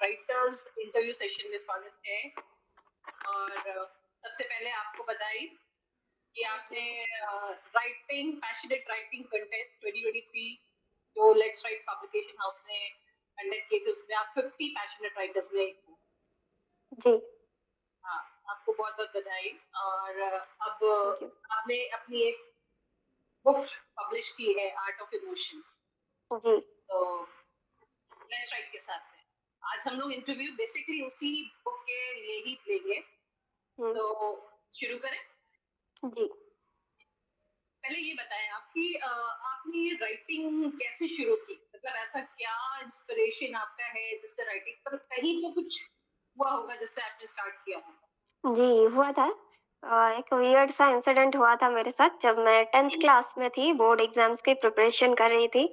Writers interview session में स्वागत है। और सबसे पहले आपको बताई कि आपने पैशनेट राइटिंग कंटेस्ट 2023 जो लेट्स राइट पब्लिकेशन हाउस ने कंडक्ट किए थे, उसमें आप 50 पैशनेट राइटर्स में एक हो। जी हाँ, आपको बहुत बहुत बधाई। और अब आपने अपनी एक बुक पब्लिश की है, आर्ट ऑफ इमोशंस। जी तो लेट्स राइट के साथ है आज हम लोग इंटरव्यू बेसिकली उसी बुक के लिए ही लेंगे। तो शुरू करें। जी पहले ये बताएं आपकी आपने राइटिंग कैसे शुरू की, मतलब ऐसा क्या इंस्पिरेशन आपका है जिससे राइटिंग पर कहीं तो कुछ हुआ होगा जिससे आपने स्टार्ट किया होगा। जी हुआ था। एक वियर्ड सा इंसिडेंट हुआ था मेरे साथ जब मैं 10th क्लास में थी, बोर्ड एग्जाम्स की प्रिपरेशन कर रही थी।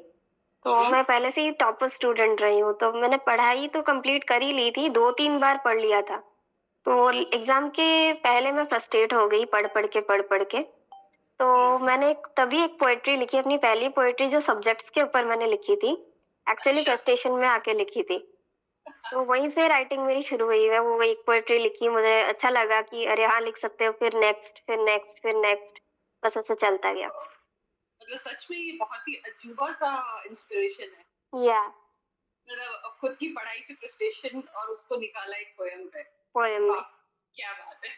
तो मैं पहले से ही टॉपर स्टूडेंट रही हूँ, तो मैंने पढ़ाई तो कंप्लीट कर ही ली थी, 2-3 बार पढ़ लिया था। तो एग्जाम के पहले मैं फ्रस्ट्रेट हो गई पढ़ पढ़ के। तो मैंने तभी एक पोएट्री लिखी, अपनी पहली पोएट्री जो सब्जेक्ट्स के ऊपर मैंने लिखी थी, एक्चुअली फ्रस्ट्रेशन में आके लिखी थी। तो वहीं से राइटिंग मेरी शुरू हुई है। वो एक पोएट्री लिखी, मुझे अच्छा लगा कि अरे हाँ लिख सकते हो, फिर नेक्स्ट फिर नेक्स्ट फिर नेक्स्ट, बस ऐसे चलता गया। मतलब सच में ये बहुत ही अजूबा सा इंस्पिरेशन है। या मतलब खुद की पढ़ाई से फ्रस्ट्रेशन और उसको निकाला एक पोएम पे। पोएम में। क्या बात है।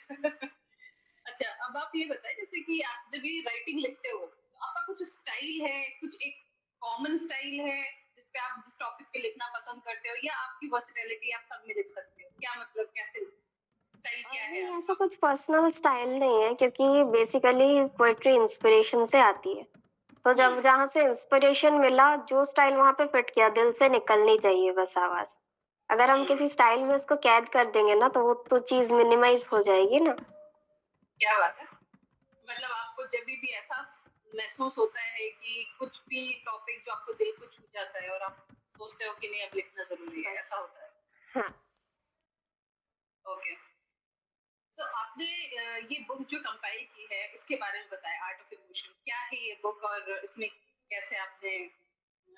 अच्छा, अब आप ये बताएं, जैसे कि आप जब ये राइटिंग लिखते हो तो आपका कुछ स्टाइल है, कुछ एक कॉमन स्टाइल है जिसपे आप जिस टॉपिक पे लिखना पसंद करते हो, या आपकी वर्सेटिलिटी आप सब में लिख सकते हो? क्या मतलब, कैसे स्टाइल क्या है नहीं, ऐसा आपका? कुछ पर्सनल स्टाइल नहीं है, क्योंकि बेसिकली पोएट्री इंस्पिरेशन से आती है। तो जब जहाँ से इंस्पिरेशन मिला, जो स्टाइल वहाँ पे फिट किया, दिल से निकलनी चाहिए बस आवाज। अगर हम किसी स्टाइल में उसको कैद कर देंगे ना, तो वो तो चीज मिनिमाइज हो जाएगी ना। क्या बात है। मतलब आपको जब भी ऐसा महसूस होता है कि कुछ भी टॉपिक जो आपको दिल को छू जाता है और आप सोचते हो कि नहीं अब लिखना जरूरी है, ऐसा होता है? हाँ। ओके। तो आपने ये बुक जो कंपाइल की है इसके बारे में बताया, आर्ट ऑफ इमोशन। क्या है ये बुक और इसमें कैसे आपने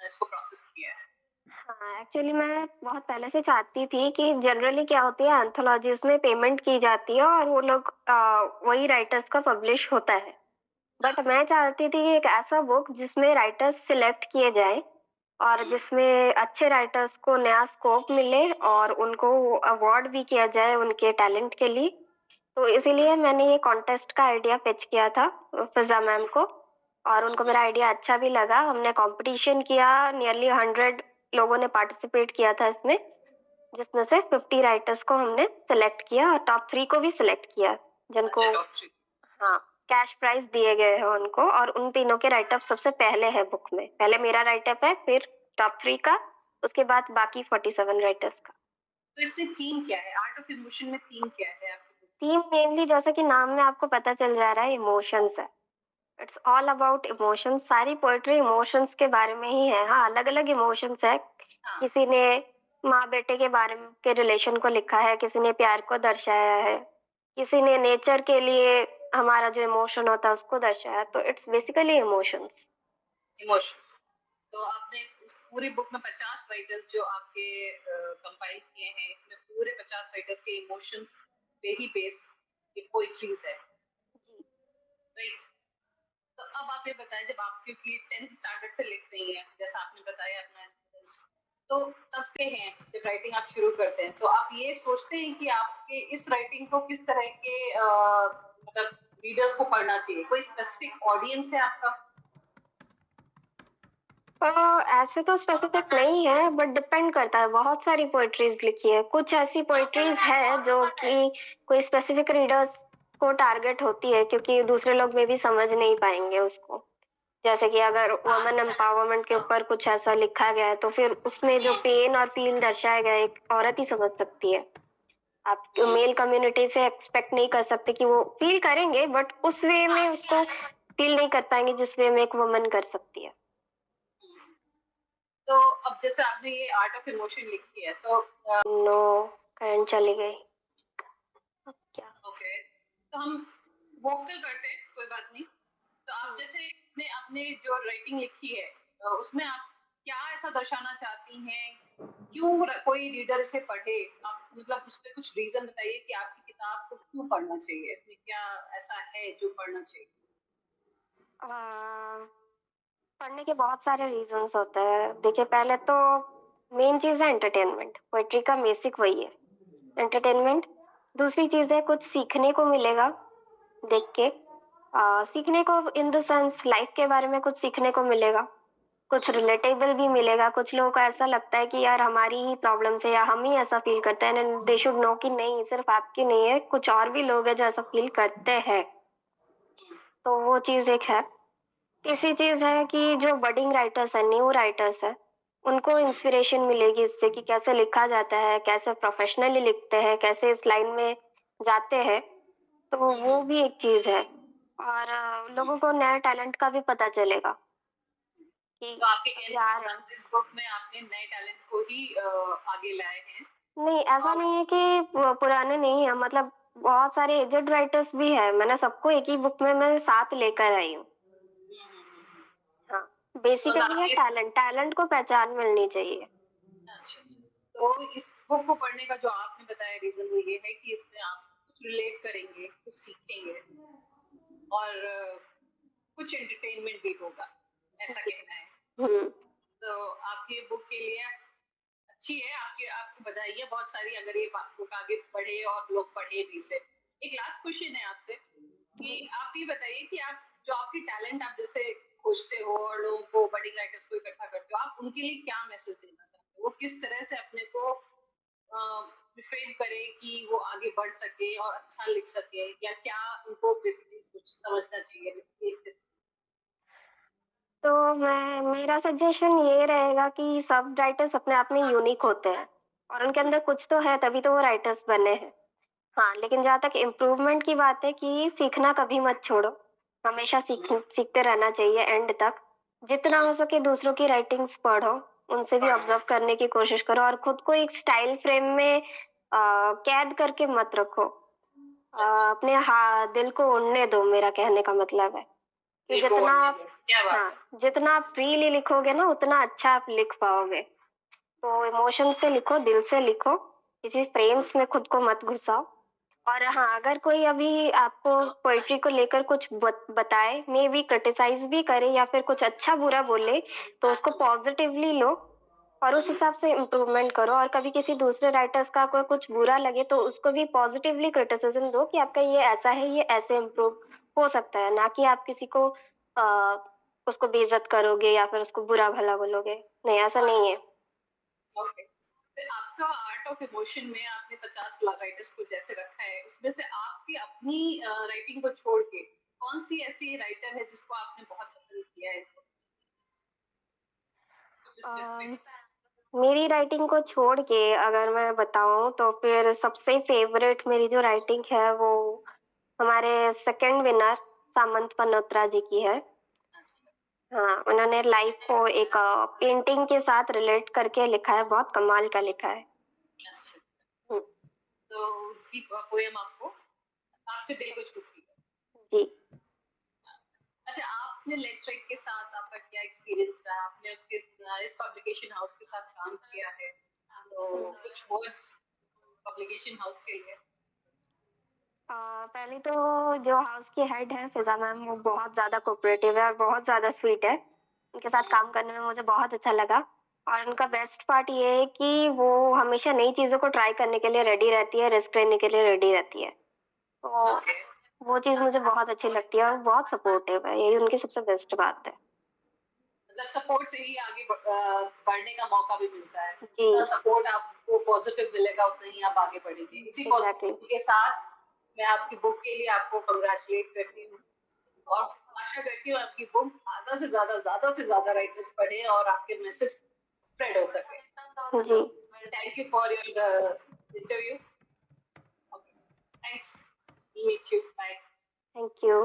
इसको प्रोसेस किया है? हाँ, एक्चुअली मैं बहुत पहले से चाहती थी कि जनरली क्या होती है, एंथोलॉजीज में पेमेंट की जाती है और वो लोग वही राइटर्स का पब्लिश होता है। बट मैं चाहती थी कि एक ऐसा बुक जिसमें राइटर्स सिलेक्ट किए जाए और जिसमें अच्छे राइटर्स को नया स्कोप मिले और उनको अवार्ड भी किया जाए उनके टैलेंट के लिए। तो इसीलिए मैंने ये कॉन्टेस्ट का आइडिया पिच किया था फिजा मैम को, और उनको मेरा आइडिया अच्छा भी लगा। हमने कंपटीशन किया, नियरली 100 लोगों ने पार्टिसिपेट किया था इसमें, जिसमें से 50 राइटर्स को हमने सिलेक्ट किया और टॉप 3 को भी सिलेक्ट किया, जिनको हाँ कैश प्राइज दिए गए हैं उनको। और उन तीनों के राइटअप सबसे पहले है बुक में, पहले मेरा राइटअप है, फिर टॉप 3 का, उसके बाद बाकी 47 राइटर्स का। तो इसमें थीम क्या है, आर्ट ऑफ इमोशन में थीम क्या है आपकी? थीम मेनली, जैसा कि नाम में आपको पता चल जा रहा है, इमोशंस है। It's all about emotions. सारी पोएट्री इमोशंस के बारे में ही है। हाँ, अलग अलग इमोशंस है। किसी ने माँ बेटे के बारे में के रिलेशन को लिखा है, किसी ने प्यार को दर्शाया है, किसी ने नेचर के लिए हमारा जो इमोशन होता है उसको दर्शाया। तो इट्स बेसिकली इमोशंस। इमोशंस। तो आपने इस पूरी बुक में 50 राइटर्स जो आपके कंपाइल किए हैं, इसमें पूरे 50 राइटर्स के इमोशंस पे ही बेस ये पोएट्रीज है, राइट? तो अब आप ये बताएं, जब आप क्योंकि 10th स्टैंडर्ड से लिख रही हैं, जैसा आपने बताया अपना एक्सपीरियंस, तो तब से हैं जब राइटिंग आप शुरू करते हैं, तो आप ये सोचते हैं कि आपके इस राइटिंग को किस तरह के मतलब रीडर्स को पढ़ना चाहिए? कोई स्पेसिफिक ऑडियंस है आपका? ऐसे तो स्पेसिफिक नहीं है, बट डिपेंड करता है। बहुत सारी पोएट्रीज लिखी है, कुछ ऐसी पोएट्रीज है जो कि कोई स्पेसिफिक रीडर्स को टारगेट होती है, क्योंकि दूसरे लोग में भी समझ नहीं पाएंगे उसको। जैसे कि अगर वुमेन एम्पावरमेंट के ऊपर कुछ ऐसा लिखा गया है, तो फिर उसमें जो पेन और फील दर्शाया गया है, एक औरत ही समझ सकती है। आप मेल कम्युनिटी से एक्सपेक्ट नहीं कर सकते कि वो फील करेंगे, बट उस वे में उसको फील नहीं कर पाएंगे जिस वे में एक वुमन कर सकती है। तो अब जैसे आपने ये आर्ट ऑफ इमोशन लिखी है, तो नो, करंट चली गई। अब क्या? ओके, तो हम वोकल करते हैं, कोई बात नहीं। तो आप जैसे इसमें आपने जो राइटिंग लिखी है, उसमें आप क्या ऐसा दर्शाना चाहती हैं क्यों कोई रीडर इसे पढ़े? आप मतलब उसमें कुछ रीजन बताइए कि आपकी किताब को क्यों पढ़ना चाहिए? इसमें क्या ऐसा है जो पढ़ना चाहिए? पढ़ने के बहुत सारे रीजंस होते हैं। देखिए, पहले तो मेन चीज़ है एंटरटेनमेंट। पोएट्री का बेसिक वही है, एंटरटेनमेंट। दूसरी चीज़ है कुछ सीखने को मिलेगा देख के। सीखने को इन द सेंस लाइफ के बारे में कुछ सीखने को मिलेगा, कुछ रिलेटेबल भी मिलेगा। कुछ लोगों को ऐसा लगता है कि यार हमारी ही प्रॉब्लम्स है या हम ही ऐसा फील करते हैं, एंड दे शुड नो कि नहीं, सिर्फ आपकी नहीं है, कुछ और भी लोग हैं जो ऐसा फील करते हैं। तो वो चीज़ एक है। तीसरी चीज़ है कि जो बडिंग राइटर्स हैं, न्यू राइटर्स हैं, उनको इंस्पिरेशन मिलेगी इससे कि कैसे लिखा जाता है, कैसे प्रोफेशनली लिखते हैं, कैसे इस लाइन में जाते हैं। तो वो भी एक चीज़ है। और लोगों को नए टैलेंट का भी पता चलेगा कि तो आपके कहने यार, का मतलब इस बुक में आपने नए टैलेंट को ही आगे लाए हैं। नहीं ऐसा नहीं है कि पुराने नहीं है, मतलब बहुत सारे एजेड राइटर्स भी हैं। मैंने सबको एक ही बुक में मैं साथ लेकर आई हूँ। हाँ, तो बेसिकली है आपने टैलेंट, टैलेंट को पहचान मिलनी चाहिए। अच्छा, तो इस बुक को पढ़ने का जो आपने बताया रीजन वो ये है कि इसमें आप कुछ रिलेट करेंगे, कुछ सीखेंगे और कुछ एंटरटेनमेंट भी होगा, ऐसा कहना है। हम्म। तो आपकी बुक के लिए अच्छी है, आपको बधाई है बहुत सारी, अगर ये बुक आगे बढ़े और लोग पढ़े भी इसे। एक लास्ट क्वेश्चन है आपसे कि आप ये बताइए कि आप जो आपकी टैलेंट आप जैसे खोजते हो और लोगों को, बडिंग राइटर्स को इकट्ठा करते हो, आप उनके लिए क्या मैसेज देना चाहते हो? वो किस तरह से अपने को रिफ्रेम करे कि वो आगे बढ़ सके और अच्छा लिख सके, या क्या उनको बेसिकली कुछ समझना चाहिए? तो मेरा सजेशन ये रहेगा कि सब राइटर्स अपने आप में यूनिक होते हैं और उनके अंदर कुछ तो है, तभी तो वो राइटर्स बने हैं। हाँ, लेकिन जहाँ तक इम्प्रूवमेंट की बात है कि सीखना कभी मत छोड़ो। हमेशा सीखते रहना चाहिए एंड तक। जितना हो सके दूसरों की राइटिंग्स पढ़ो, उनसे भी ऑब्जर्व करने की कोशिश करो और खुद को एक स्टाइल फ्रेम में कैद करके मत रखो। अपने दिल को उड़ने दो, मेरा कहने का मतलब है कि जितना आप, क्या बात है। हाँ, जितना आप फ्रीली लिखोगे ना उतना अच्छा आप लिख पाओगे। तो इमोशन से लिखो, दिल से लिखो, किसी फ्रेम्स में खुद को मत घुसाओ। और हाँ, अगर कोई अभी आपको पोएट्री को लेकर कुछ बताए, मे बी क्रिटिसाइज भी करे या फिर कुछ अच्छा बुरा बोले, तो उसको पॉजिटिवली लो और उस हिसाब से इम्प्रूवमेंट करो। और कभी किसी दूसरे राइटर्स का कोई कुछ बुरा लगे तो उसको भी पॉजिटिवली क्रिटिसिज्म दो कि आपका ये ऐसा है, ये ऐसे इम्प्रूव हो सकता है, ना कि आप किसी को उसको बेइज्जत करोगे या फिर उसको बुरा भला बोलोगे। नहीं, ऐसा नहीं है। ओके, तो आपका आर्ट ऑफ इमोशन में आपने 50 राइटर्स को जैसे रखा है, उसमें से आपकी अपनी राइटिंग को छोड़ के कौन सी ऐसी राइटर है जिसको आपने बहुत पसंद किया है इसको? मेरी राइटिंग को छोड़ के अगर मैं बताऊं तो फिर सबसे फेवरेट मेरी जो राइटिंग है वो हमारे सेकंड विनर सामंत मल्होत्रा जी की है। हाँ, उन्होंने लाइफ को एक पेंटिंग के साथ रिलेट करके लिखा है, बहुत कमाल का लिखा है। हम्म, तो उनकी पोएम आपके दिल को छूती है। जी। अच्छा, आपने लेट्स राइट के साथ आपका क्या एक्सपीरियंस रहा? आपने उसके इस पब्लिकेशन हाउस के साथ काम किया है, तो कुछ वर्ड्स पब्लिकेशन हाउस के लिए। पहले तो जो हाउस की हेड है फिजा मैम, वो बहुत ज्यादा कोऑपरेटिव है और बहुत ज्यादा स्वीट है। उनके साथ काम करने में मुझे बहुत अच्छा लगा। और उनका बेस्ट पार्ट ये है कि वो हमेशा नई चीजों को ट्राई करने के लिए रेडी रहती है, रिस्क लेने के लिए रेडी रहती है। तो वो चीज मुझे बहुत अच्छी लगती है और बहुत सपोर्टिव है, यही उनकी सबसे बेस्ट बात है। मतलब सपोर्ट से ही आगे बढ़ने का मौका भी मिलता है। जी। जितना सपोर्ट आपको पॉजिटिव मिलेगा उतना ही आप आगे बढ़ेंगे। इसी पॉजिटिविटी के साथ मैं आपकी बुक के लिए आपको कंग्रेचुलेट करती हूँ और आशा करती हूँ आपकी बुक ज्यादा से ज्यादा राइटर्स पढ़े और आपके मैसेज स्प्रेड हो सके। जी। Thank you for your interview. Thanks, meet you, bye. Thank you.